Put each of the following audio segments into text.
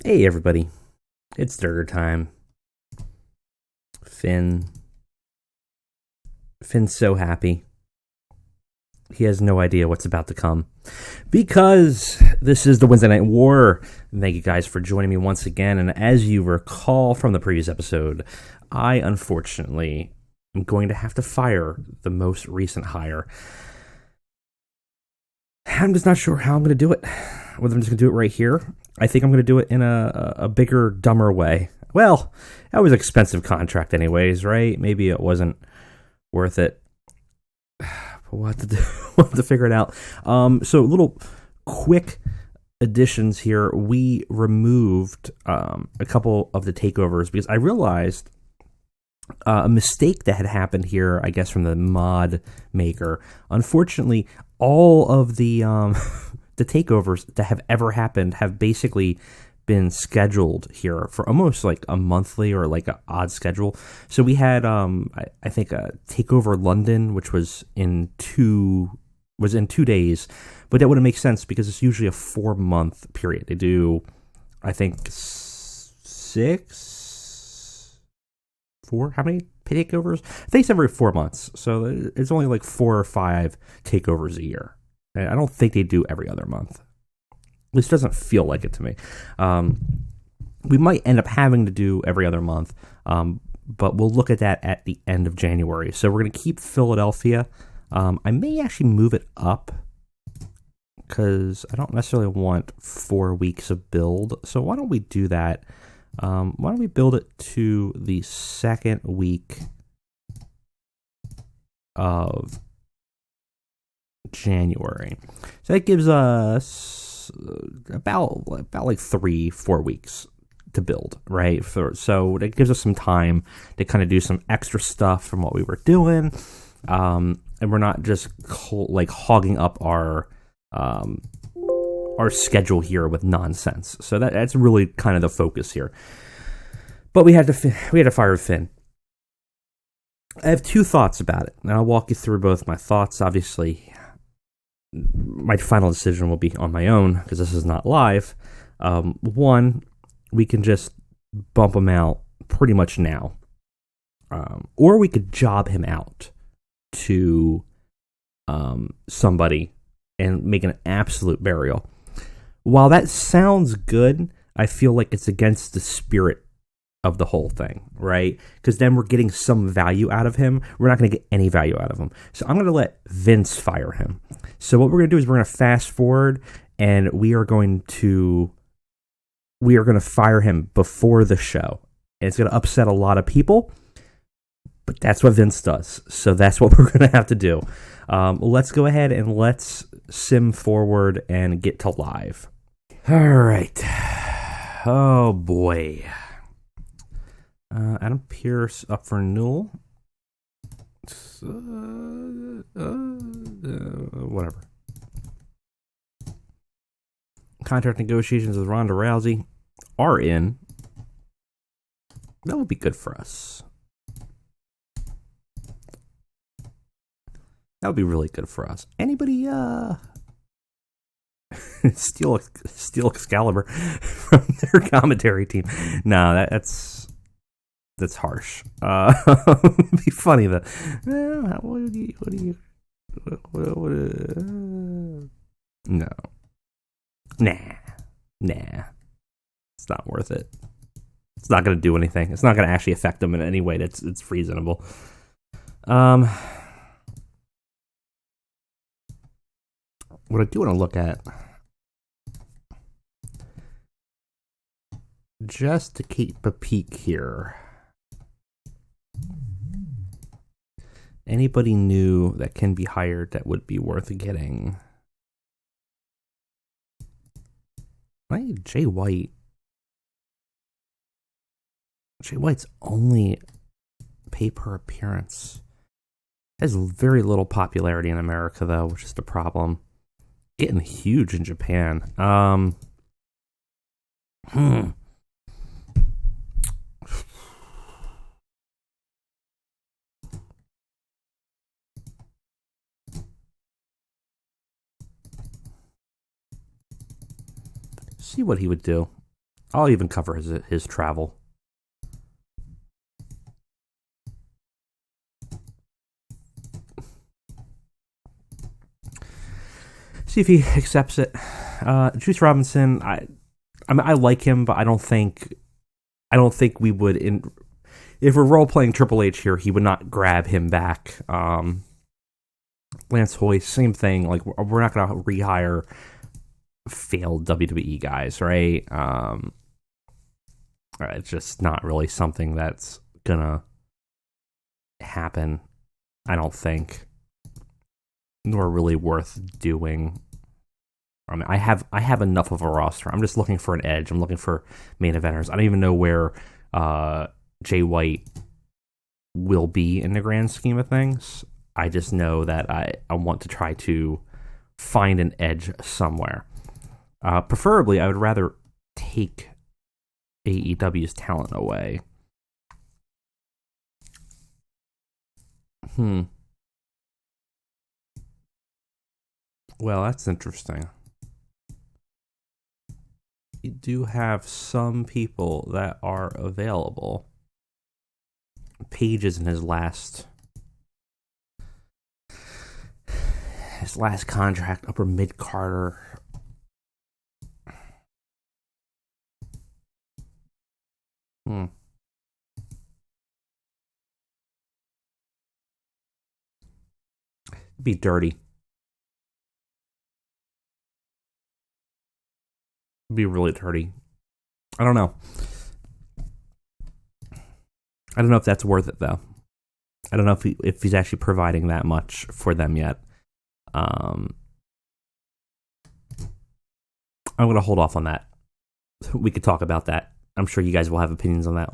Hey everybody, it's Durger time. Finn. Finn's so happy. He has no idea what's about to come. Because this is the Wednesday Night War. Thank you guys for joining me once again. And as you recall from the previous episode, I unfortunately am going to have to fire the most recent hire. I'm just not sure how I'm going to do it. Whether I'm just going to do it right here. I think I'm going to do it in a bigger, dumber way. Well, that was an expensive contract anyways, right? Maybe it wasn't worth it. We'll have to do, we'll have to figure it out. So little quick additions here. We removed a couple of the takeovers because I realized a mistake that had happened here, I guess, from the mod maker. Unfortunately, all of the the takeovers that have ever happened have basically been scheduled here for almost like a monthly or like an odd schedule. So we had I think a takeover London, which was in 2 days, but that wouldn't make sense because it's usually a 4-month period. They do, I think, 4, how many takeovers? I think it's every 4 months. So it's only like 4 or 5 takeovers a year. And I don't think they do every other month. At least it doesn't feel like it to me. We might end up having to do every other month, but we'll look at that at the end of January. So we're going to keep Philadelphia. I may actually move it up because I don't necessarily want 4 weeks of build. So why don't we do that? Why don't we build it to the second week of January? So that gives us about like 3-4 weeks to build, right? So that gives us some time to kind of do some extra stuff from what we were doing, and we're not just like hogging up our schedule here with nonsense. So that's really kind of the focus here. But we had to fire Finn. I have 2 thoughts about it, and I'll walk you through both my thoughts. Obviously, my final decision will be on my own because this is not live. One, we can just bump him out pretty much now, or we could job him out to somebody and make an absolute burial. While that sounds good, I feel like it's against the spirit of the whole thing, right? Because then we're getting some value out of him. We're not going to get any value out of him. So I'm going to let Vince fire him. So what we're going to do is we're going to fast forward, and we are going to fire him before the show. And it's going to upset a lot of people, but that's what Vince does. So that's what we're going to have to do. Let's go ahead and let's sim forward and get to live. All right. Oh boy. Adam Pearce up for renewal. Whatever. Contract negotiations with Ronda Rousey are in. That would be good for us. That would be really good for us. Anybody steal Excalibur from their commentary team? No, that's harsh. It'd be funny that. No. Nah. It's not worth it. It's not going to do anything. It's not going to actually affect them in any way it's reasonable. What I do want to look at, just to keep a peek here. Anybody new that can be hired that would be worth getting? I think Jay White. Jay White's only pay per appearance. Has very little popularity in America, though, which is the problem. Getting huge in Japan. See what he would do. I'll even cover his travel. See if he accepts it. Juice Robinson, I like him, but I don't think we would. If we're role playing Triple H here, he would not grab him back. Lance Hoyt, same thing. Like, we're not going to rehire failed WWE guys, right? It's just not really something that's gonna happen, I don't think, nor really worth doing. I mean, I have enough of a roster. I'm just looking for an edge. I'm looking for main eventers. I don't even know where Jay White will be in the grand scheme of things. I just know that I want to try to find an edge somewhere. Preferably, I would rather take AEW's talent away. Well, that's interesting. You do have some people that are available. Page is in his last contract, upper mid-carder. Be dirty. Be really dirty. I don't know. I don't know if that's worth it, though. I don't know if he's actually providing that much for them yet. I'm going to hold off on that. We could talk about that. I'm sure you guys will have opinions on that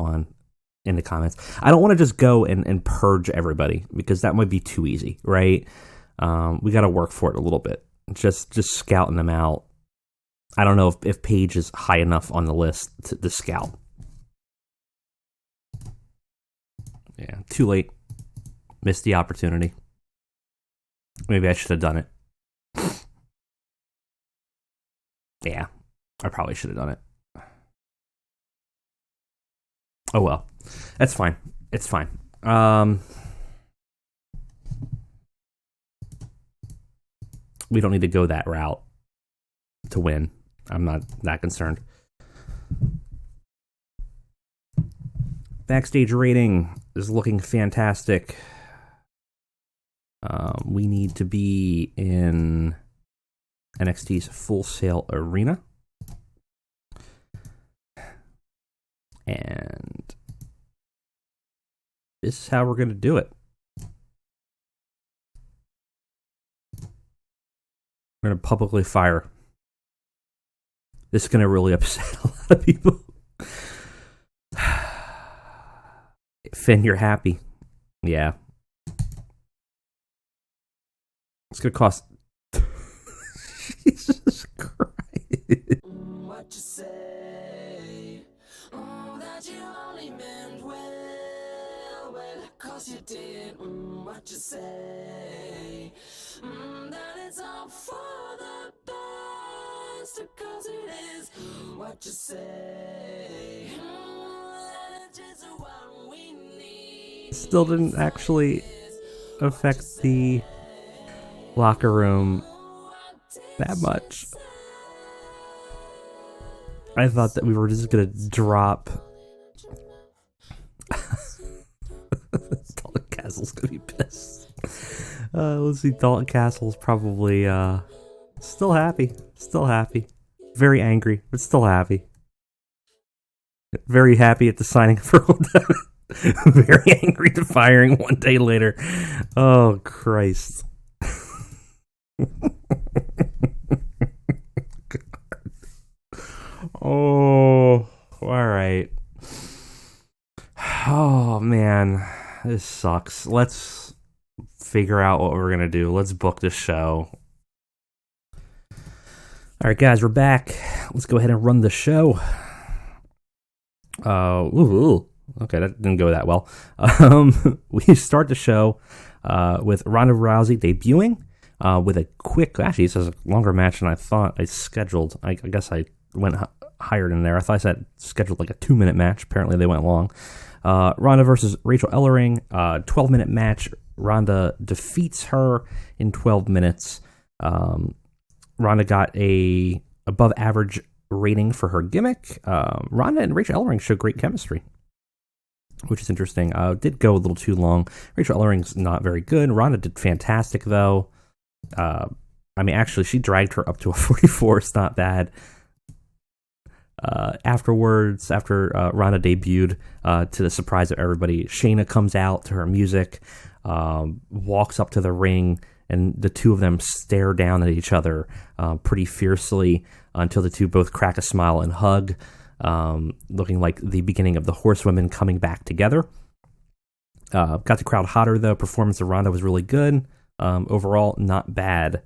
in the comments. I don't want to just go and purge everybody, because that might be too easy, right? We got to work for it a little bit. Just scouting them out. I don't know if Paige is high enough on the list to scout. Yeah, too late. Missed the opportunity. Maybe I should have done it. Yeah, I probably should have done it. Oh well, that's fine. It's fine. We don't need to go that route to win. I'm not that concerned. Backstage rating is looking fantastic. We need to be in NXT's Full Sail Arena. And this is how we're going to do it. We're going to publicly fire. This is going to really upset a lot of people. Finn, you're happy. Yeah. It's going to cost... Jesus Christ. What you say? That you only meant well, cause you did. What you say? That it's all for the best, cause it is. What you say? That it's just what we need. Still didn't actually affect the locker room that much. I thought that we were just gonna drop. Dalton Castle's gonna be pissed. Let's see. Dalton Castle's probably still happy. Still happy. Very angry, but still happy. Very happy at the signing for Earl Devitt. Very angry to firing 1 day later. Oh Christ. Oh, all right. Oh, man. This sucks. Let's figure out what we're going to do. Let's book this show. All right, guys, we're back. Let's go ahead and run the show. Okay, that didn't go that well. We start the show with Ronda Rousey debuting with a quick... Actually, this is a longer match than I thought I scheduled. I guess I went higher than there. I thought I said scheduled like a 2-minute match. Apparently they went long. Ronda versus Rachel Ellering, 12-minute match. Ronda defeats her in 12 minutes. Ronda got a above average rating for her gimmick. Ronda and Rachel Ellering showed great chemistry, which is interesting. Did go a little too long. Rachel Ellering's not very good. Ronda did fantastic, though. Actually, she dragged her up to a 44. It's not bad. Afterwards, after Ronda debuted, to the surprise of everybody, Shayna comes out to her music, walks up to the ring, and the two of them stare down at each other pretty fiercely until the two both crack a smile and hug, looking like the beginning of the Horsewomen coming back together. Got the crowd hotter, though. Performance of Ronda was really good. Overall, not bad.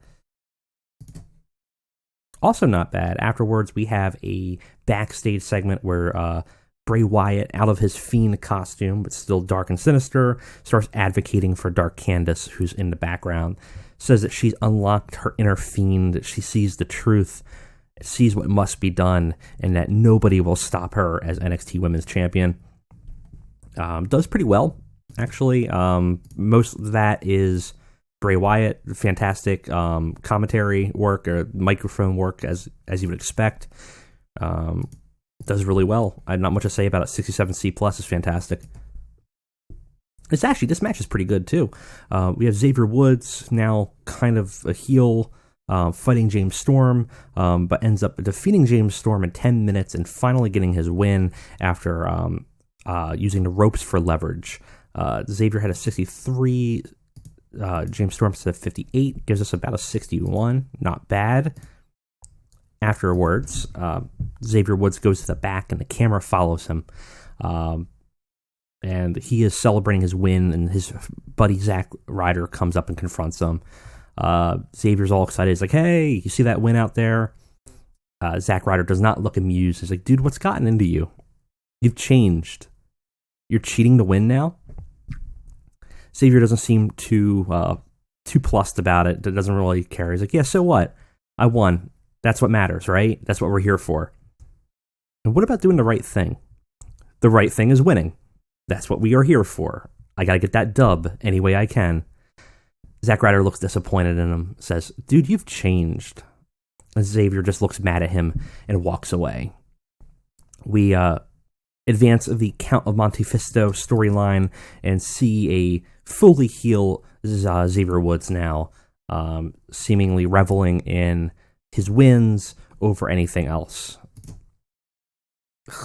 Also not bad. Afterwards, we have a backstage segment where Bray Wyatt, out of his Fiend costume, but still dark and sinister, starts advocating for Dark Candace, who's in the background. Says that she's unlocked her inner Fiend, that she sees the truth, sees what must be done, and that nobody will stop her as NXT Women's Champion. Does pretty well, actually. Most of that is Bray Wyatt, fantastic commentary work or microphone work as you would expect. Does really well. I have not much to say about it. 67C+ is fantastic. This match is pretty good too. We have Xavier Woods, now kind of a heel, fighting James Storm, but ends up defeating James Storm in 10 minutes and finally getting his win after using the ropes for leverage. Xavier had a 63. James Storm said 58, gives us about a 61. Not bad. Afterwards, Xavier Woods goes to the back and the camera follows him. And he is celebrating his win, and his buddy Zack Ryder comes up and confronts him. Xavier's all excited. He's like, hey, you see that win out there? Zack Ryder does not look amused. He's like, dude, what's gotten into you? You've changed. You're cheating to win now? Xavier doesn't seem too plussed about it. Doesn't really care. He's like, yeah, so what? I won. That's what matters, right? That's what we're here for. And what about doing the right thing? The right thing is winning. That's what we are here for. I gotta get that dub any way I can. Zack Ryder looks disappointed in him, says, dude, you've changed. And Xavier just looks mad at him and walks away. We advance the Count of Monte Fisto storyline and see a fully heel Xavier Woods now, seemingly reveling in his wins over anything else.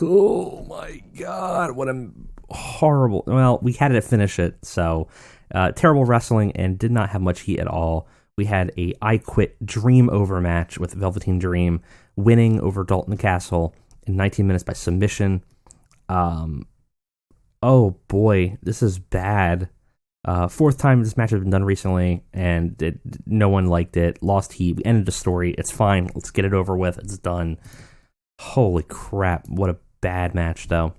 Oh my God, what a horrible... Well, we had to finish it, so terrible wrestling and did not have much heat at all. We had a I Quit Dream Over match with Velveteen Dream winning over Dalton Castle in 19 minutes by submission. Oh boy, this is bad. Fourth time this match has been done recently, and no one liked it. Lost heat. We ended the story. It's fine. Let's get it over with. It's done. Holy crap. What a bad match, though.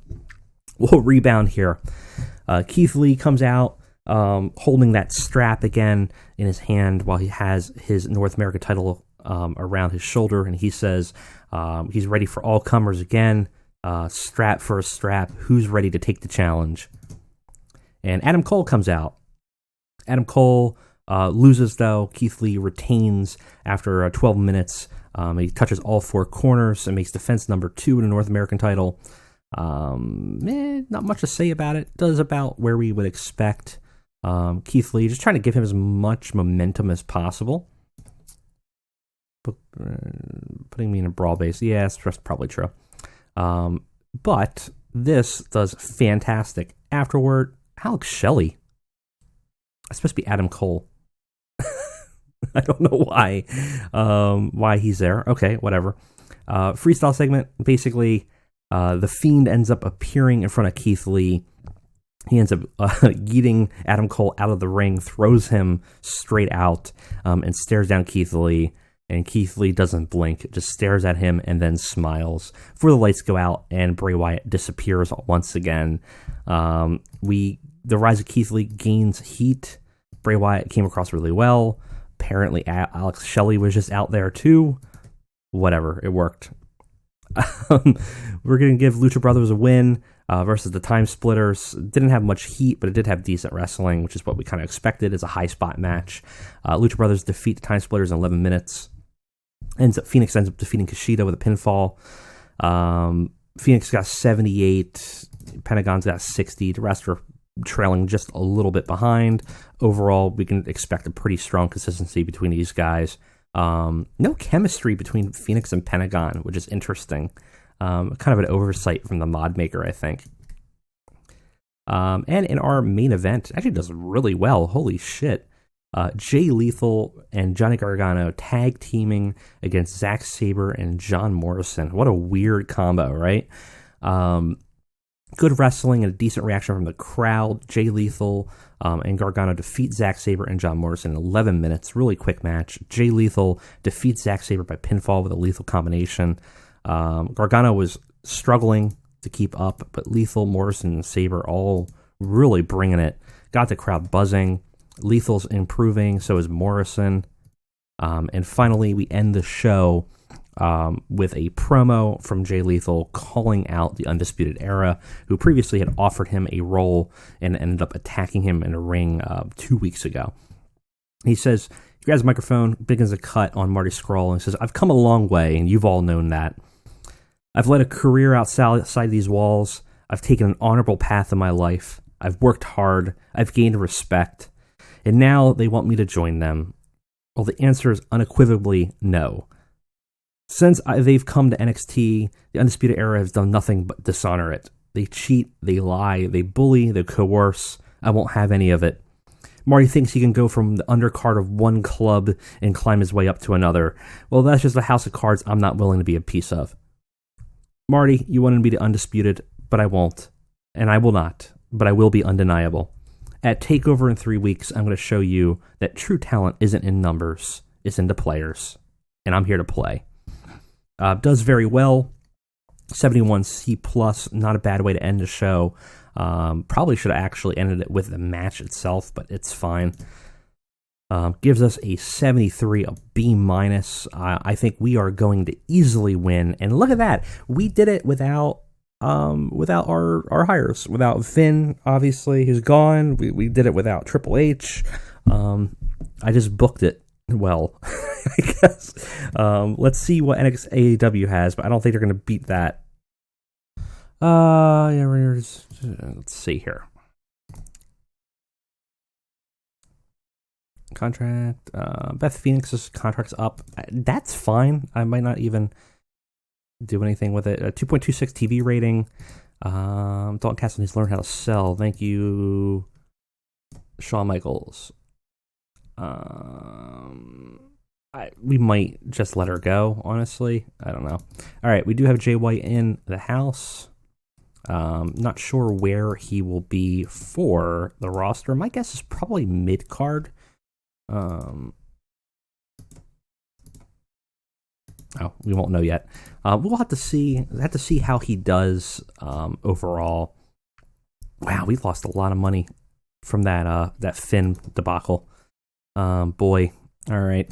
We'll rebound here. Keith Lee comes out holding that strap again in his hand while he has his North America title around his shoulder, and he says he's ready for all comers again. Strap for a strap. Who's ready to take the challenge? And Adam Cole comes out. Adam Cole loses, though. Keith Lee retains after 12 minutes. He touches all four corners and makes defense number 2 in the North American title. Not much to say about it. Does about where we would expect. Keith Lee just trying to give him as much momentum as possible. Putting me in a brawl base. Yeah, that's probably true. But this does fantastic. Afterward, Alex Shelley. It's supposed to be Adam Cole. I don't know why he's there. Okay, whatever. Freestyle segment. Basically, the Fiend ends up appearing in front of Keith Lee. He ends up yeeting Adam Cole out of the ring, throws him straight out, and stares down Keith Lee. And Keith Lee doesn't blink, just stares at him and then smiles. Before the lights go out and Bray Wyatt disappears once again. The rise of Keith Lee gains heat. Bray Wyatt came across really well. Apparently Alex Shelley was just out there too. Whatever, it worked. We're going to give Lucha Brothers a win versus the Time Splitters. Didn't have much heat, but it did have decent wrestling, which is what we kind of expected as a high spot match. Lucha Brothers defeat the Time Splitters in 11 minutes. Phoenix ends up defeating Kushida with a pinfall. Phoenix got 78. Pentagon's got 60. The rest are trailing just a little bit behind. Overall, we can expect a pretty strong consistency between these guys. No chemistry between Phoenix and Pentagon, which is interesting. Kind of an oversight from the mod maker, I think. And in our main event, actually does really well. Holy shit. Jay Lethal and Johnny Gargano tag teaming against Zack Sabre and John Morrison. What a weird combo, right? Good wrestling and a decent reaction from the crowd. Jay Lethal and Gargano defeat Zack Sabre and John Morrison in 11 minutes. Really quick match. Jay Lethal defeats Zack Sabre by pinfall with a lethal combination. Gargano was struggling to keep up, but Lethal, Morrison, and Sabre all really bringing it. Got the crowd buzzing. Lethal's improving, so is Morrison. And finally, we end the show with a promo from Jay Lethal calling out the Undisputed Era, who previously had offered him a role and ended up attacking him in a ring 2 weeks ago. He says, he grabs a microphone, begins a cut on Marty Scurll, and says, "I've come a long way, and you've all known that. I've led a career outside these walls. I've taken an honorable path in my life. I've worked hard. I've gained respect. And now they want me to join them. Well, the answer is unequivocally no. Since they've come to NXT, the Undisputed Era has done nothing but dishonor it. They cheat, they lie, they bully, they coerce. I won't have any of it. Marty thinks he can go from the undercard of one club and climb his way up to another. Well, that's just a house of cards I'm not willing to be a piece of. Marty, you wanted to be the Undisputed, but I won't. And I will not, but I will be undeniable. At TakeOver in 3 weeks, I'm going to show you that true talent isn't in numbers, it's in the players. And I'm here to play." Does very well. 71 C+, not a bad way to end the show. Probably should have actually ended it with the match itself, but it's fine. Gives us a 73, a B-. I think we are going to easily win. And look at that. We did it without our hires, without Finn, obviously, who's gone. We did it without Triple H. I just booked it well, I guess. Let's see what AEW has, but I don't think they're going to beat that. Let's see here. Contract. Beth Phoenix's contract's up. That's fine. I might not even do anything with it. A 2.26 TV rating. Dalton Castle needs to learn how to sell. Thank you, Shawn Michaels. We might just let her go, honestly. I don't know. All right, we do have Jay White in the house. Not sure where he will be for the roster. My guess is probably mid-card. We won't know yet. We'll have to see how he does overall. Wow, we lost a lot of money from that Finn debacle. Boy. All right.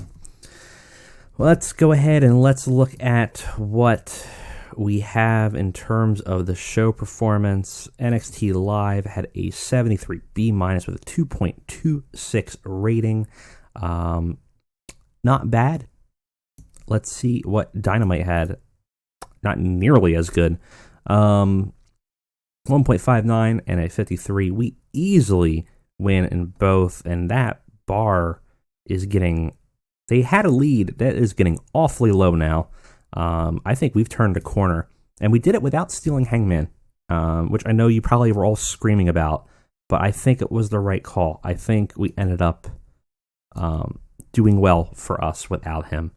Well, let's go ahead and let's look at what we have in terms of the show performance. NXT Live had a 73 B- with a 2.26 rating. Not bad. Let's see what Dynamite had. Not nearly as good. 1.59 and a 53. We easily win in both, and that bar is getting... They had a lead that is getting awfully low now. I think we've turned a corner, and we did it without stealing Hangman, which I know you probably were all screaming about, but I think it was the right call. I think we ended up doing well for us without him.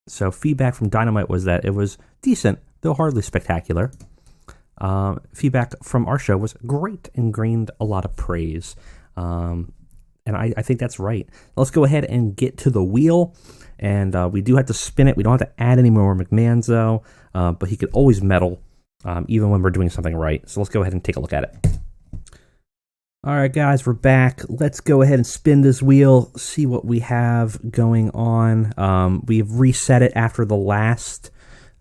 So feedback from Dynamite was that it was decent, though hardly spectacular. Feedback from our show was great and gained a lot of praise. And I think that's right. Let's go ahead and get to the wheel. And we do have to spin it. We don't have to add any more McMahons, though. But he could always meddle, even when we're doing something right. So let's go ahead and take a look at it. All right, guys, we're back. Let's go ahead and spin this wheel, see what we have going on. We've reset it after the last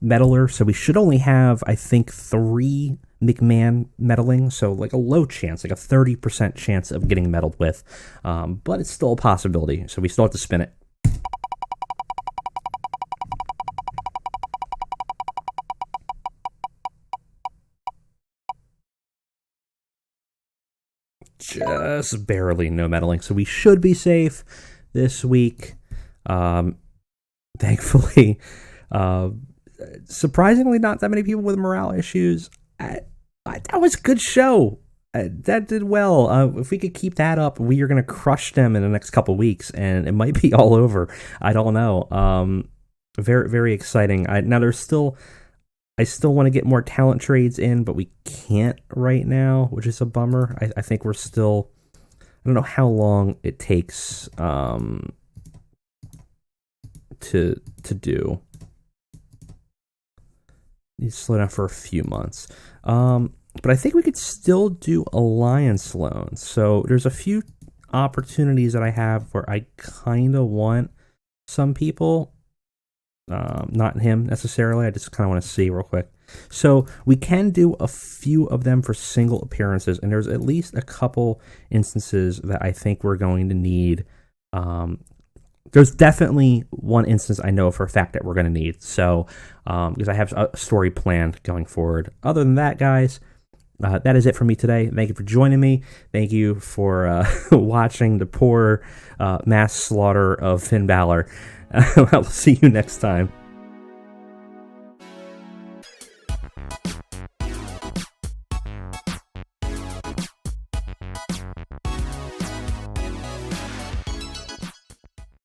meddler, so we should only have, I think, 3 McMahon meddling, so like a low chance, like a 30% chance of getting meddled with, but it's still a possibility, so we still have to spin it. Just barely no meddling, so we should be safe this week. Thankfully, surprisingly, not that many people with morale issues. That was a good show. That did well. If we could keep that up, we are going to crush them in the next couple weeks, and it might be all over. I don't know. Very, very exciting. Now there's still. I still want to get more talent trades in, but we can't right now, which is a bummer. I think we're still... I don't know how long it takes to do. Need to slow down for a few months. But I think we could still do alliance loans. So there's a few opportunities that I have where I kind of want some people... not him necessarily. I just kind of want to see real quick. So we can do a few of them for single appearances, and there's at least a couple instances that I think we're going to need. There's definitely one instance I know for a fact that we're going to need. So because I have a story planned going forward. Other than that, guys, that is it for me today. Thank you for joining me. Thank you for watching the poor mass slaughter of Finn Balor. I'll see you next time.